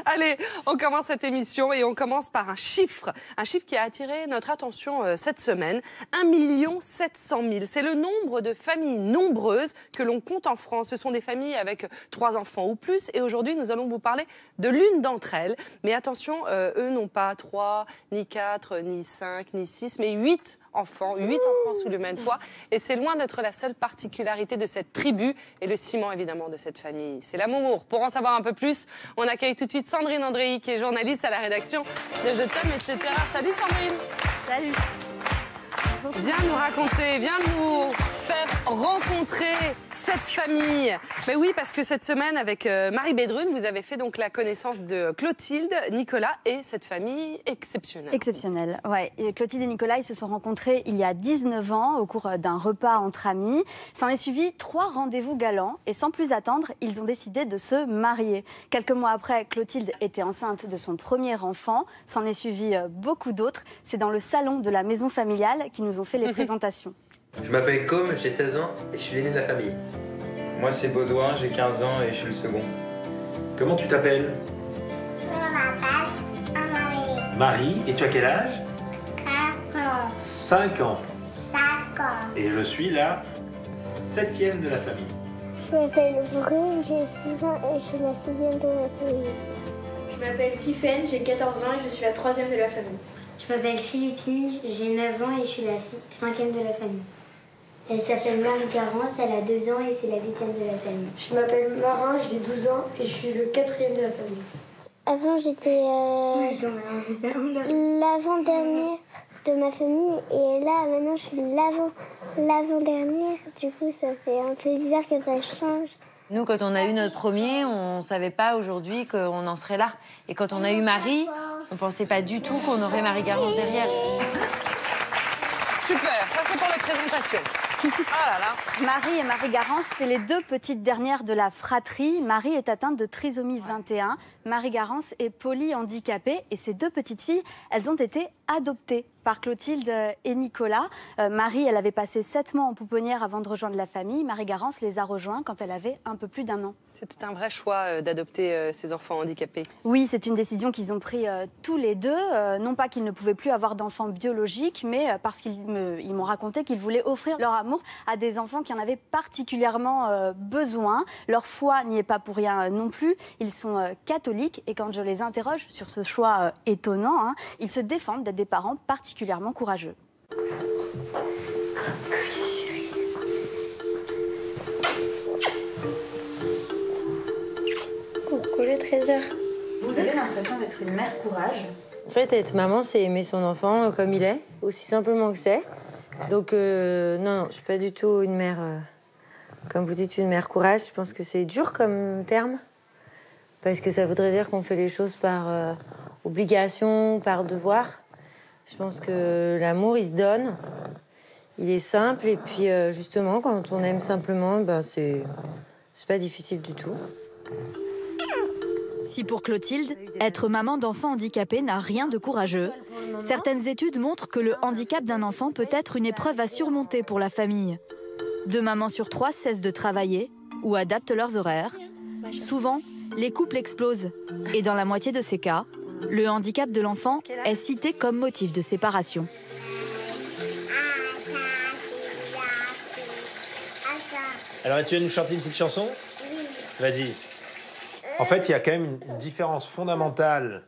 Allez, on commence cette émission et on commence par un chiffre qui a attiré notre attention cette semaine. 1 700 000. C'est le nombre de familles nombreuses que l'on compte en France. Ce sont des familles avec 3 enfants ou plus. Et aujourd'hui, nous allons vous parler de l'une d'entre elles. Mais attention, eux n'ont pas 3, ni 4, ni 5, ni 6, mais 8 enfants sous le même toit. Et c'est loin d'être la seule particularité de cette tribu et le ciment évidemment de cette famille. C'est l'amour. Pour en savoir un peu plus, on accueille tout de suite Sandrine Andréi, qui est journaliste à la rédaction de Je t'aime, etc. Salut Sandrine. Salut. Viens nous raconter, viens nous faire rencontrer cette famille. Mais oui, parce que cette semaine, avec Marie Bédrune, vous avez fait donc la connaissance de Clotilde, Nicolas et cette famille exceptionnelle. Exceptionnelle, ouais. Et Clotilde et Nicolas, ils se sont rencontrés il y a 19 ans au cours d'un repas entre amis. S'en est suivi 3 rendez-vous galants et sans plus attendre, ils ont décidé de se marier. Quelques mois après, Clotilde était enceinte de son premier enfant. S'en est suivi beaucoup d'autres. C'est dans le salon de la maison familiale qu'ils nous ont fait les présentations. Je m'appelle Com, j'ai 16 ans et je suis l'aîné de la famille. Moi c'est Baudouin, j'ai 15 ans et je suis le second. Comment tu t'appelles? Je m'appelle Marie. Marie, et tu as quel âge? 4 ans. 5 ans. 5 ans. Et je suis la 7e de la famille. Je m'appelle Brune, j'ai 6 ans et je suis la 6e de la famille. Je m'appelle Tiffaine, j'ai 14 ans et je suis la 3e de la famille. Je m'appelle Philippine, j'ai 9 ans et je suis la 5e de la famille. Elle s'appelle Marie Garance, elle a 2 ans et c'est la 8e de la famille. Je m'appelle Marin, j'ai 12 ans et je suis le 4e de la famille. Avant, j'étais l'avant-dernière de ma famille et là, maintenant, je suis l'avant-dernière. Du coup, ça fait un peu bizarre que ça change. Nous, quand on a eu notre premier, on ne savait pas aujourd'hui qu'on en serait là. Et quand on a eu Marie, on ne pensait pas du tout qu'on aurait Marie Garance derrière. Super, ça c'est pour les présentations. Ah là là. Marie et Marie Garance, c'est les 2 petites dernières de la fratrie. Marie est atteinte de trisomie 21. Marie Garance est polyhandicapée. Et ces 2 petites filles, elles ont été adoptées par Clotilde et Nicolas. Marie, elle avait passé 7 mois en pouponnière avant de rejoindre la famille. Marie Garance les a rejoints quand elle avait un peu plus d'1 an. C'était un vrai choix d'adopter ces enfants handicapés. Oui, c'est une décision qu'ils ont prise tous les 2. Non pas qu'ils ne pouvaient plus avoir d'enfants biologiques, mais parce qu'ils m'ont raconté qu'ils voulaient offrir leur amour à des enfants qui en avaient particulièrement besoin. Leur foi n'y est pas pour rien non plus. Ils sont catholiques et quand je les interroge sur ce choix étonnant, ils se défendent d'être des parents particulièrement courageux. Coucou le trésor. Vous avez l'impression d'être une mère courage? En fait, être maman, c'est aimer son enfant comme il est, aussi simplement que c'est. Donc, non, je suis pas du tout une mère, comme vous dites, une mère courage. Je pense que c'est dur comme terme, parce que ça voudrait dire qu'on fait les choses par obligation, par devoir. Je pense que l'amour, il se donne, il est simple, et puis justement, quand on aime simplement, ben, c'est pas difficile du tout. Si pour Clotilde, être maman d'enfants handicapés n'a rien de courageux, certaines études montrent que le handicap d'un enfant peut être une épreuve à surmonter pour la famille. 2 mamans sur 3 cessent de travailler ou adaptent leurs horaires. Souvent, les couples explosent. Et dans la moitié de ces cas, le handicap de l'enfant est cité comme motif de séparation. Alors, tu vas nous chanter une petite chanson? Oui. Vas-y. En fait, il y a quand même une différence fondamentale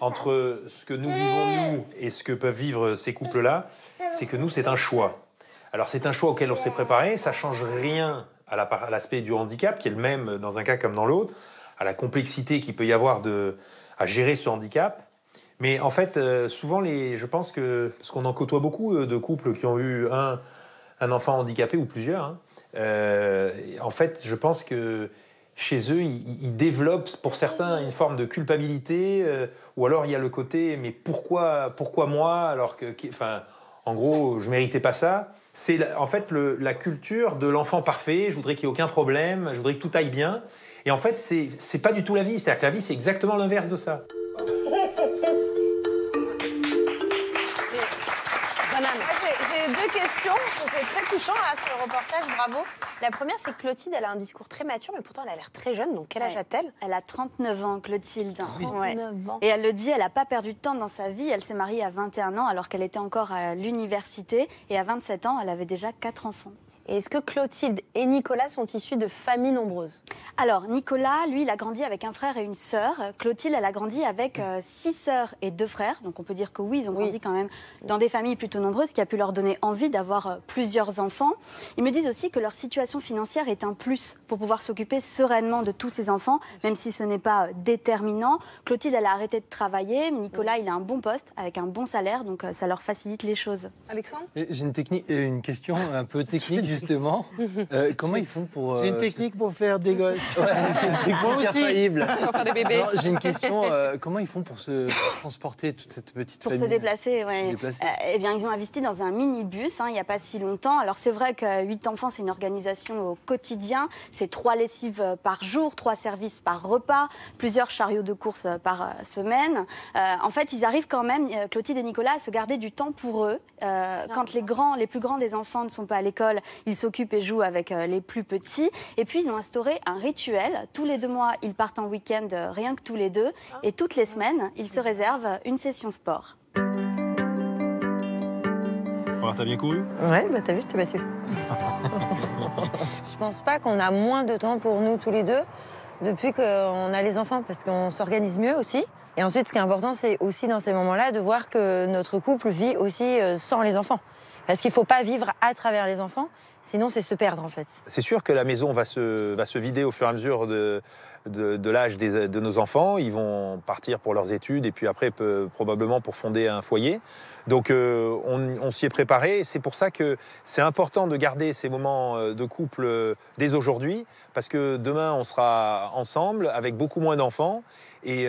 entre ce que nous vivons, nous, et ce que peuvent vivre ces couples-là. C'est que nous, c'est un choix. Alors, c'est un choix auquel on s'est préparé. Ça ne change rien à l'aspect du handicap, qui est le même dans un cas comme dans l'autre, à la complexité qu'il peut y avoir à gérer ce handicap. Mais en fait, souvent, je pense que... Parce qu'on en côtoie beaucoup de couples qui ont eu un enfant handicapé, ou plusieurs. En fait, je pense que chez eux, ils développent, pour certains, une forme de culpabilité, ou alors il y a le côté « mais pourquoi moi, alors que... » Enfin, en gros, je ne méritais pas ça. C'est en fait la culture de l'enfant parfait, je voudrais qu'il n'y ait aucun problème, je voudrais que tout aille bien. Et en fait, c'est pas du tout la vie, c'est-à-dire que la vie, c'est exactement l'inverse de ça. J'ai 2 questions. C'était très touchant là, ce reportage, bravo. La première, c'est que Clotilde, elle a un discours très mature, mais pourtant elle a l'air très jeune. Donc quel âge a-t-elle? Elle a 39 ans, Clotilde. 39 ans. Et elle le dit, elle n'a pas perdu de temps dans sa vie. Elle s'est mariée à 21 ans alors qu'elle était encore à l'université. Et à 27 ans, elle avait déjà 4 enfants. Et est-ce que Clotilde et Nicolas sont issus de familles nombreuses? Alors, Nicolas, lui, il a grandi avec un frère et une sœur. Clotilde, elle a grandi avec 6 sœurs et 2 frères. Donc, on peut dire que oui, ils ont grandi quand même dans des familles plutôt nombreuses, ce qui a pu leur donner envie d'avoir plusieurs enfants. Ils me disent aussi que leur situation financière est un plus pour pouvoir s'occuper sereinement de tous ces enfants, même si ce n'est pas déterminant. Clotilde, elle a arrêté de travailler. Nicolas, il a un bon poste avec un bon salaire, donc ça leur facilite les choses. Alexandre? J'ai une question un peu technique, justement. Comment ils font pour... J'ai une technique pour faire des gosses. Ouais, j'ai une technique infaillible. Pour faire des bébés. J'ai une question. Comment ils font pour se transporter toute cette petite famille? Pour se déplacer, oui. Eh bien, ils ont investi dans un minibus, il n'y a pas si longtemps. Alors, c'est vrai que 8 enfants, c'est une organisation au quotidien. C'est 3 lessives par jour, 3 services par repas, plusieurs chariots de course par semaine. En fait, ils arrivent quand même, Clotilde et Nicolas, à se garder du temps pour eux. Quand les plus grands des enfants ne sont pas à l'école, ils s'occupent et jouent avec les plus petits. Et puis, ils ont instauré un rituel. Tous les 2 mois, ils partent en week-end, rien que tous les 2. Et toutes les semaines, ils se réservent une session sport. Alors, t'as bien couru? Ouais, bah t'as vu, je t'ai battu. Je pense pas qu'on a moins de temps pour nous tous les 2 depuis qu'on a les enfants, parce qu'on s'organise mieux aussi. Et ensuite, ce qui est important, c'est aussi dans ces moments-là de voir que notre couple vit aussi sans les enfants. Parce qu'il ne faut pas vivre à travers les enfants, sinon c'est se perdre en fait. C'est sûr que la maison va se vider au fur et à mesure de l'âge de nos enfants. Ils vont partir pour leurs études et puis après probablement pour fonder un foyer. Donc on s'y est préparé et c'est pour ça que c'est important de garder ces moments de couple dès aujourd'hui parce que demain on sera ensemble avec beaucoup moins d'enfants. Et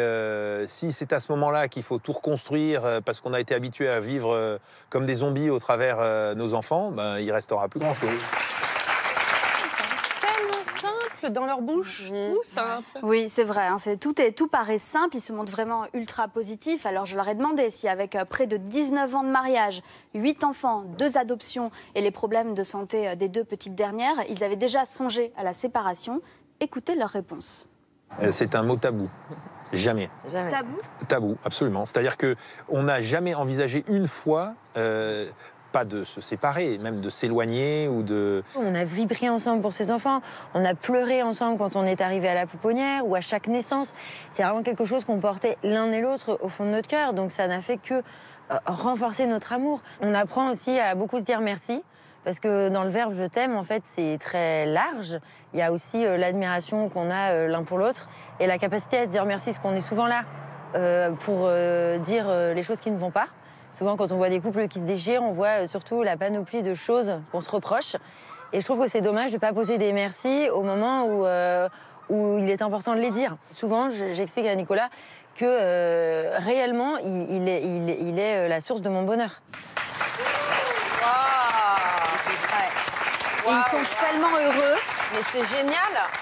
si c'est à ce moment-là qu'il faut tout reconstruire parce qu'on a été habitué à vivre comme des zombies au travers nos enfants, ben, il ne restera plus grand-chose. Dans leur bouche, tout simple. Oui, c'est vrai, tout paraît simple, ils se montrent vraiment ultra positifs. Alors je leur ai demandé si avec près de 19 ans de mariage, 8 enfants, 2 adoptions et les problèmes de santé des 2 petites dernières, ils avaient déjà songé à la séparation. Écoutez leur réponse. C'est un mot tabou. Jamais. Tabou? Tabou, absolument. C'est-à-dire qu'on n'a jamais envisagé une fois... pas de se séparer, même de s'éloigner ou de... On a vibré ensemble pour ses enfants, on a pleuré ensemble quand on est arrivé à la pouponnière ou à chaque naissance. C'est vraiment quelque chose qu'on portait l'un et l'autre au fond de notre cœur, donc ça n'a fait que renforcer notre amour. On apprend aussi à beaucoup se dire merci, parce que dans le verbe « je t'aime », en fait, c'est très large. Il y a aussi l'admiration qu'on a l'un pour l'autre et la capacité à se dire merci, parce qu'on est souvent là pour dire les choses qui ne vont pas. Souvent, quand on voit des couples qui se déchirent, on voit surtout la panoplie de choses qu'on se reproche. Et je trouve que c'est dommage de ne pas poser des merci au moment où il est important de les dire. Souvent, j'explique à Nicolas que réellement, il est la source de mon bonheur. Et ils sont tellement heureux. Mais c'est génial.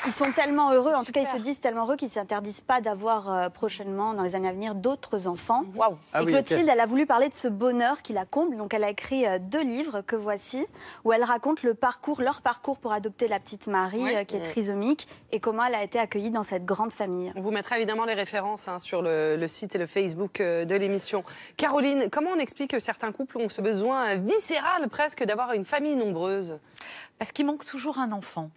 Ils sont tellement heureux, en tout cas ils se disent tellement heureux qu'ils ne s'interdisent pas d'avoir prochainement, dans les années à venir, d'autres enfants. Waouh. Et Clotilde, elle a voulu parler de ce bonheur qui la comble, donc elle a écrit 2 livres que voici, où elle raconte leur parcours pour adopter la petite Marie, qui est trisomique, et comment elle a été accueillie dans cette grande famille. On vous mettra évidemment les références sur le site et le Facebook de l'émission. Caroline, comment on explique que certains couples ont ce besoin viscéral presque d'avoir une famille nombreuse? Parce qu'il manque toujours un enfant.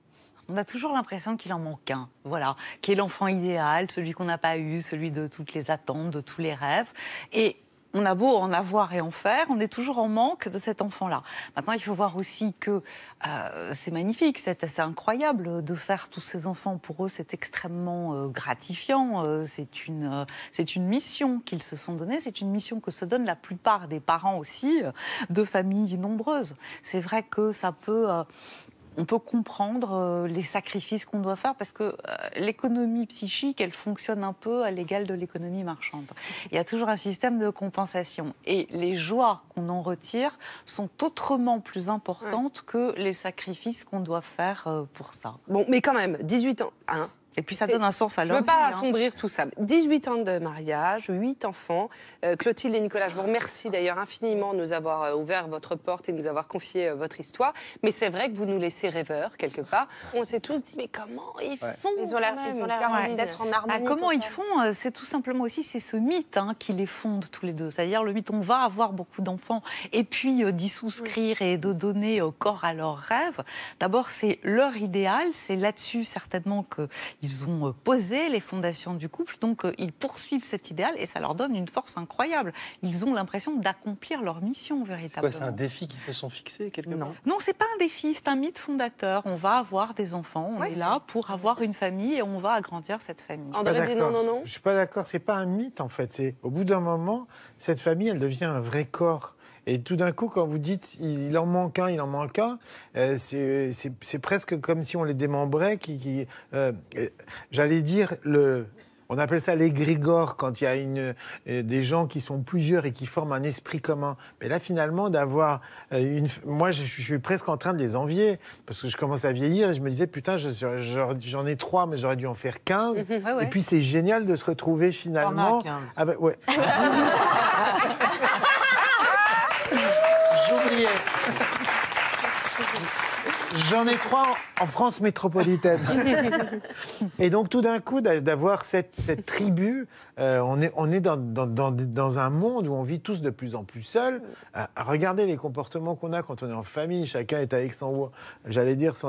On a toujours l'impression qu'il en manque un, voilà, qui est l'enfant idéal, celui qu'on n'a pas eu, celui de toutes les attentes, de tous les rêves. Et on a beau en avoir et en faire, on est toujours en manque de cet enfant-là. Maintenant, il faut voir aussi que c'est magnifique, c'est assez incroyable de faire tous ces enfants. Pour eux, c'est extrêmement gratifiant. C'est une mission qu'ils se sont donnée. C'est une mission que se donnent la plupart des parents aussi de familles nombreuses. C'est vrai que ça peut... on peut comprendre les sacrifices qu'on doit faire parce que l'économie psychique, elle fonctionne un peu à l'égal de l'économie marchande. Il y a toujours un système de compensation. Et les joies qu'on en retire sont autrement plus importantes que les sacrifices qu'on doit faire pour ça. Bon, mais quand même, 18 ans, hein, Et puis ça donne un sens à Je leur ne veux vie. pas assombrir tout ça. 18 ans de mariage, 8 enfants. Clotilde et Nicolas, je vous remercie d'ailleurs infiniment de nous avoir ouvert votre porte et de nous avoir confié votre histoire. Mais c'est vrai que vous nous laissez rêveurs, quelque part. On s'est tous dit, mais comment ils font Ils ont l'air Caroline d'être en harmonie. Comment ils totale. font C'est tout simplement aussi, c'est ce mythe qui les fonde tous les deux. C'est-à-dire le mythe, on va avoir beaucoup d'enfants et puis d'y souscrire et de donner corps à leurs rêves. D'abord, c'est leur idéal. C'est là-dessus certainement qu'ils ont posé les fondations du couple. Donc, ils poursuivent cet idéal et ça leur donne une force incroyable. Ils ont l'impression d'accomplir leur mission véritablement. C'est un défi qu'ils se sont fixés quelque part. Non, c'est pas un défi, c'est un mythe fondateur. On va avoir des enfants, on est là pour avoir une famille et on va agrandir cette famille. André dit non, non, non. Je suis pas d'accord, c'est pas un mythe en fait. C'est au bout d'un moment, cette famille, elle devient un vrai corps. Et tout d'un coup, quand vous dites il en manque un, c'est presque comme si on les démembrait. J'allais dire on appelle ça l'égrégore, quand il y a des gens qui sont plusieurs et qui forment un esprit commun. Mais là, finalement, d'avoir moi, je suis presque en train de les envier, parce que je commence à vieillir et je me disais, putain, j'en ai 3, mais j'aurais dû en faire 15. Et puis, c'est génial de se retrouver finalement... T'en as 15. Ah ben, ouais. J'oubliais. J'en ai 3 en France métropolitaine. Et donc, tout d'un coup, d'avoir cette tribu, on est dans un monde où on vit tous de plus en plus seuls. Regardez les comportements qu'on a quand on est en famille. Chacun est avec son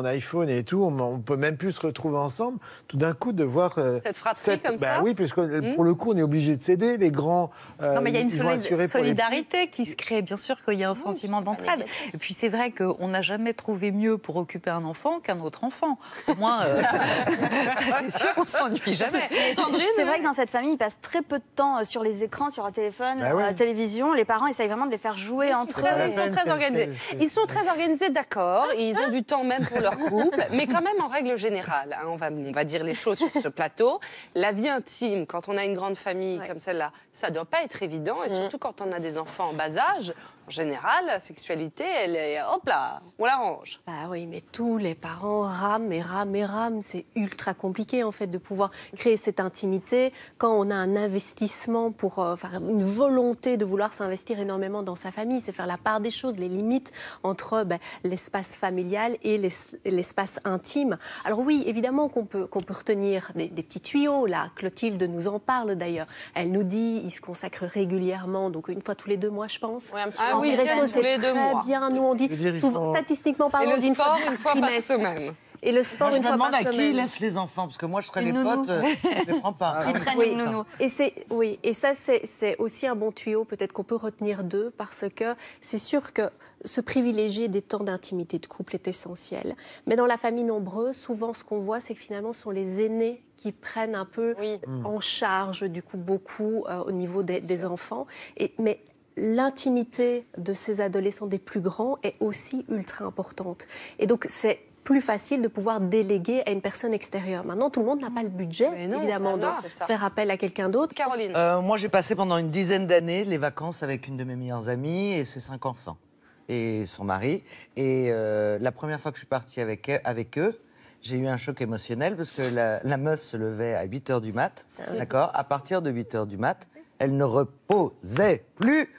iPhone et tout. On peut même plus se retrouver ensemble. Tout d'un coup, de voir... cette fratrie comme ça. Oui, puisque pour le coup, on est obligé de céder. Les grands... Non, mais il y a une solidarité solidarité qui se crée. Bien sûr qu'il y a un sentiment d'entraide. Et puis, c'est vrai qu'on n'a jamais trouvé mieux pour occuper un enfant qu'un autre enfant. Au moins, ça, c'est sûr qu'on s'ennuie jamais. C'est vrai que dans cette famille, ils passent très peu de temps sur les écrans, sur un téléphone, la télévision. Les parents essayent vraiment de les faire jouer entre eux. Ils sont très organisés. Ils sont très organisés, d'accord. Ils ont du temps même pour leur couple. Mais quand même, en règle générale, on va dire les choses sur ce plateau, la vie intime, quand on a une grande famille comme celle-là, ça ne doit pas être évident. Et surtout quand on a des enfants en bas âge, en général, la sexualité, elle est, hop là, on l'arrange. Bah oui, mais tous les parents rament et rament et rament. C'est ultra compliqué, en fait, de pouvoir créer cette intimité quand on a un investissement pour... une volonté de vouloir s'investir énormément dans sa famille. C'est faire la part des choses, les limites entre l'espace familial et l'espace intime. Alors oui, évidemment qu'on peut retenir des petits tuyaux. Là, Clotilde nous en parle, d'ailleurs. Elle nous dit, il se consacre régulièrement, donc une fois tous les 2 mois, je pense. Oui, Oui, c'est très bien. Nous, on dit souvent, statistiquement parlant, et le sport une fois par trimestre. semaine. Et le sport Moi, une fois par semaine. Je me demande à qui il laisse les enfants, parce que moi, je serais les potes, je ne les prends pas. Ils prennent les nounous. Et ça, c'est aussi un bon tuyau, peut-être qu'on peut retenir d'eux, parce que c'est sûr que se privilégier des temps d'intimité de couple est essentiel. Mais dans la famille nombreuse, souvent, ce qu'on voit, c'est que finalement, ce sont les aînés qui prennent un peu en charge, du coup, beaucoup au niveau des enfants. Mais l'intimité de ces adolescents des plus grands est aussi ultra importante. Et donc, c'est plus facile de pouvoir déléguer à une personne extérieure. Maintenant, tout le monde n'a pas le budget, évidemment, de faire appel à quelqu'un d'autre. Caroline. Moi, j'ai passé pendant une dizaine d'années les vacances avec une de mes meilleures amies et ses 5 enfants. Et son mari. Et la première fois que je suis partie avec eux, j'ai eu un choc émotionnel parce que la meuf se levait à 8h du mat. D'accord ? À partir de 8h du mat, elle ne reposait plus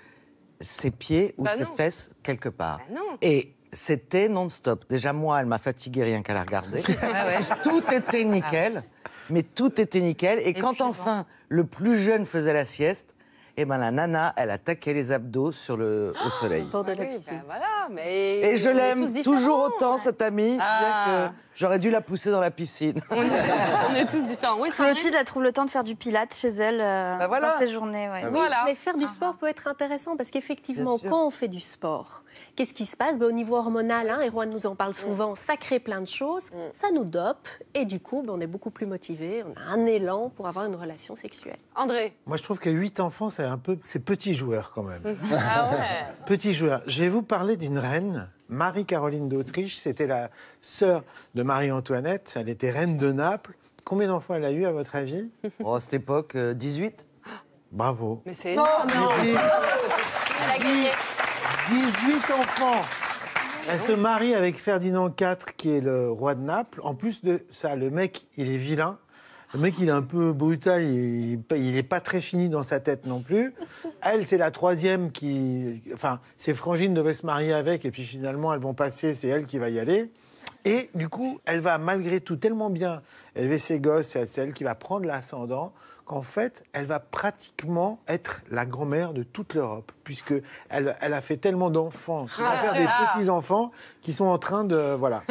ses pieds ou ses fesses quelque part. Et c'était non-stop. Déjà, moi, elle m'a fatiguée rien qu'à la regarder. Tout était nickel. Mais tout était nickel. Et quand enfin le plus jeune faisait la sieste, la nana, elle attaquait les abdos au soleil. Bord de la piscine. Voilà, mais et je l'aime toujours autant, cette amie, bien que j'aurais dû la pousser dans la piscine. On est tous différents. Oui, Clotilde, elle trouve le temps de faire du pilates chez elle dans ses journées. Mais faire du sport peut être intéressant parce qu'effectivement, quand on fait du sport, qu'est-ce qui se passe ? Au niveau hormonal, Erwan nous en parle souvent, ça crée plein de choses, ça nous dope et du coup, on est beaucoup plus motivés, on a un élan pour avoir une relation sexuelle. André ? Moi, je trouve que 8 enfants, c'est petit joueur quand même. Ah ouais. Petit joueur. Je vais vous parler d'une reine, Marie-Caroline d'Autriche. C'était la sœur de Marie-Antoinette. Elle était reine de Naples. Combien d'enfants elle a eu, à votre avis ? À cette époque, 18. Bravo. Mais c'est énorme. Elle a gagné. 18 enfants. Elle se marie avec Ferdinand IV, qui est le roi de Naples. En plus de ça, le mec, il est vilain. Le mec, il est un peu brutal, il n'est pas très fini dans sa tête non plus. Elle, c'est la troisième qui... Enfin, ses frangines devaient se marier avec, et puis finalement, elles vont passer, c'est elle qui va y aller. Et du coup, elle va malgré tout tellement bien élever ses gosses, c'est elle qui va prendre l'ascendant, qu'en fait, elle va pratiquement être la grand-mère de toute l'Europe, puisqu'elle a fait tellement d'enfants, qui vont faire des petits-enfants qui sont en train de... Voilà.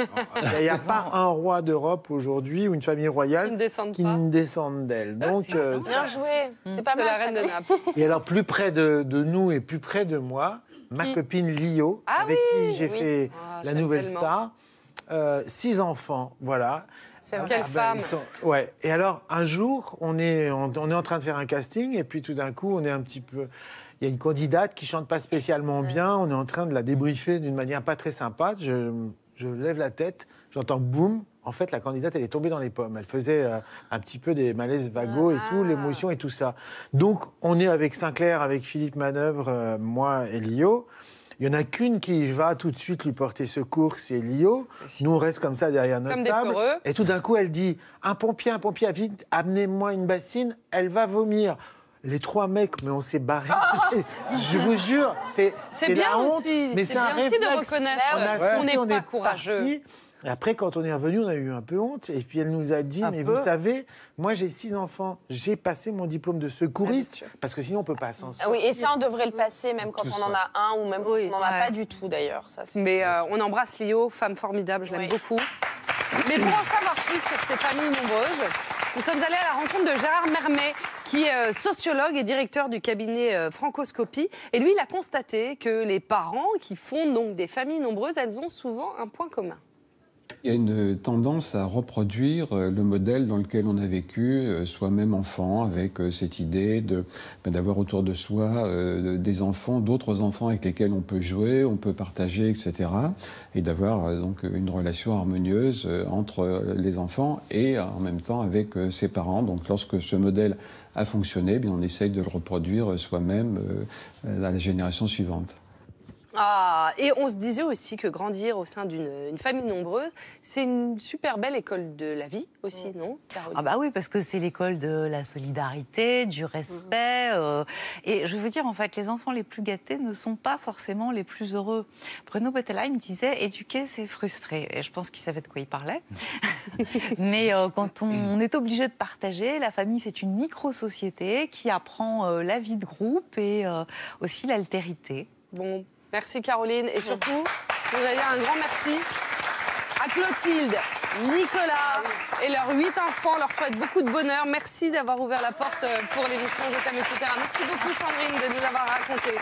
Il n'y a pas un roi d'Europe aujourd'hui, ou une famille royale, qui ne descendent d'elle. Donc, bien joué, c'est pas mal. La reine de Naples. Et alors, plus près de nous et plus près de moi, ma copine Lio, avec qui j'ai fait la Nouvelle Star, 6 enfants, voilà. Quelle femme. Ouais. Et alors, un jour, on est en train de faire un casting, et puis tout d'un coup, on est un petit peu... Il y a une candidate qui chante pas spécialement bien, on est en train de la débriefer d'une manière pas très sympa. Je lève la tête, j'entends boum. En fait, la candidate, elle est tombée dans les pommes. Elle faisait un petit peu des malaises vagos et tout, l'émotion et tout ça. Donc, on est avec Sinclair, avec Philippe Manœuvre, moi et Lio. Il n'y en a qu'une qui va tout de suite lui porter secours, c'est Lio. Nous, on reste comme ça derrière notre table. Et tout d'un coup, elle dit « Un pompier, vite, amenez-moi une bassine, elle va vomir. » Les 3 mecs, mais on s'est barrés. Je vous jure, c'est bien la honte, aussi. mais C'est c'est un bien aussi de réflexe. reconnaître qu'on n'est On pas est courageux. partis. Et après, quand on est revenu, on a eu un peu honte. Et puis elle nous a dit, mais vous savez, moi j'ai 6 enfants, j'ai passé mon diplôme de secouriste, parce que sinon on ne peut pas s'en sortir. Oui, et ça, on devrait le passer, même quand on en a un, ou même quand on n'en a pas du tout, d'ailleurs. Mais on embrasse Lio, femme formidable, je l'aime beaucoup. Mais pour en savoir plus sur ces familles nombreuses, nous sommes allés à la rencontre de Gérard Mermet, qui est sociologue et directeur du cabinet Francoscopie. Et lui, il a constaté que les parents qui fondent donc des familles nombreuses, elles ont souvent un point commun. Il y a une tendance à reproduire le modèle dans lequel on a vécu soi-même enfant, avec cette idée d'avoir autour de soi des enfants, d'autres enfants avec lesquels on peut jouer, on peut partager, etc. Et d'avoir donc une relation harmonieuse entre les enfants et en même temps avec ses parents. Donc lorsque ce modèle a fonctionné, bien, on essaye de le reproduire soi-même à la génération suivante. Et on se disait aussi que grandir au sein d'une famille nombreuse, c'est une super belle école de la vie aussi, non, Caroline ? Ah bah oui, parce que c'est l'école de la solidarité, du respect. Et je veux dire, en fait, les enfants les plus gâtés ne sont pas forcément les plus heureux. Bruno Bettelheim disait « éduquer, c'est frustrer ». Et je pense qu'il savait de quoi il parlait. Mais quand on est obligé de partager, la famille, c'est une micro-société qui apprend la vie de groupe et aussi l'altérité. Bon. Merci Caroline, et surtout, je voudrais dire un grand merci à Clotilde, Nicolas et leurs 8 enfants. On leur souhaite beaucoup de bonheur. Merci d'avoir ouvert la porte pour l'émission Je t'aime, etc. Merci beaucoup Sandrine de nous avoir raconté.